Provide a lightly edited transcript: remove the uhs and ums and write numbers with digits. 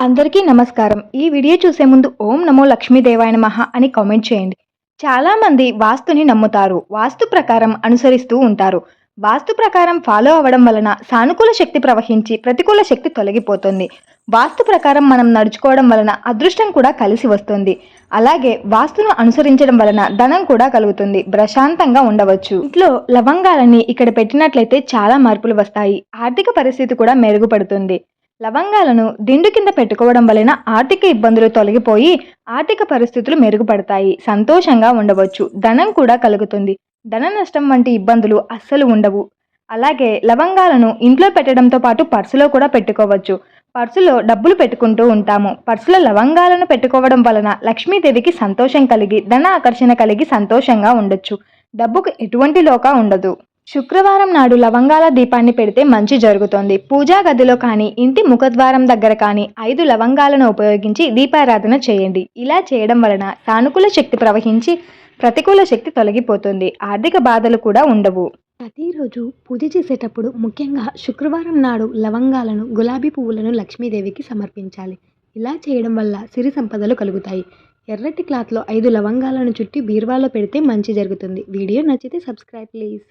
అందరికీ నమస్కారం. ఈ వీడియో చూసే ముందు ఓం నమో లక్ష్మీదేవాయ నమః అని కామెంట్ చేయండి. చాలా మంది వాస్తుని నమ్ముతారు. వాస్తు ప్రకారం అనుసరిస్తూ ఉంటారు. వాస్తు ప్రకారం ఫాలో అవ్వడం వలన సానుకూల శక్తి ప్రవహించి ప్రతికూల శక్తి తొలగిపోతుంది. వాస్తు ప్రకారం మనం నడుచుకోవడం వలన అదృష్టం కూడా కలిసి వస్తుంది. అలాగే వాస్తును అనుసరించడం వలన ధనం కూడా కలుగుతుంది. ప్రశాంతంగా ఉండవచ్చు. ఇంట్లో లవంగాలని ఇక్కడ పెట్టినట్లయితే చాలా మార్పులు వస్తాయి. ఆర్థిక పరిస్థితి కూడా మెరుగుపడుతుంది. లవంగాలను దిండు కింద పెట్టుకోవడం వలన ఆర్థిక ఇబ్బందులు తొలగిపోయి ఆర్థిక పరిస్థితులు మెరుగుపడతాయి. సంతోషంగా ఉండవచ్చు. ధనం కూడా కలుగుతుంది. ధన నష్టం వంటి ఇబ్బందులు అస్సలు ఉండవు. అలాగే లవంగాలను ఇంట్లో పెట్టడంతో పాటు పర్సులో కూడా పెట్టుకోవచ్చు. పర్సులో డబ్బులు పెట్టుకుంటూ ఉంటాము. పర్సులో లవంగాలను పెట్టుకోవడం వలన లక్ష్మీదేవికి సంతోషం కలిగి ధన ఆకర్షణ కలిగి సంతోషంగా ఉండొచ్చు. డబ్బుకు ఎటువంటి లోకా ఉండదు. శుక్రవారం నాడు లవంగాల దీపాన్ని పెడితే మంచి జరుగుతుంది. పూజా గదిలో కానీ ఇంటి ముఖద్వారం దగ్గర కానీ 5 లవంగాలను ఉపయోగించి దీపారాధన చేయండి. ఇలా చేయడం వలన సానుకూల శక్తి ప్రవహించి ప్రతికూల శక్తి తొలగిపోతుంది. ఆర్థిక బాధలు కూడా ఉండవు. ప్రతిరోజు పూజ చేసేటప్పుడు ముఖ్యంగా శుక్రవారం నాడు లవంగాలను గులాబీ పువ్వులను లక్ష్మీదేవికి సమర్పించాలి. ఇలా చేయడం వల్ల సిరి సంపదలు కలుగుతాయి. ఎర్రటి క్లాత్లో 5 లవంగాలను చుట్టి బీరువాలో పెడితే మంచి జరుగుతుంది. వీడియో నచ్చితే సబ్స్క్రైబ్ ప్లీజ్.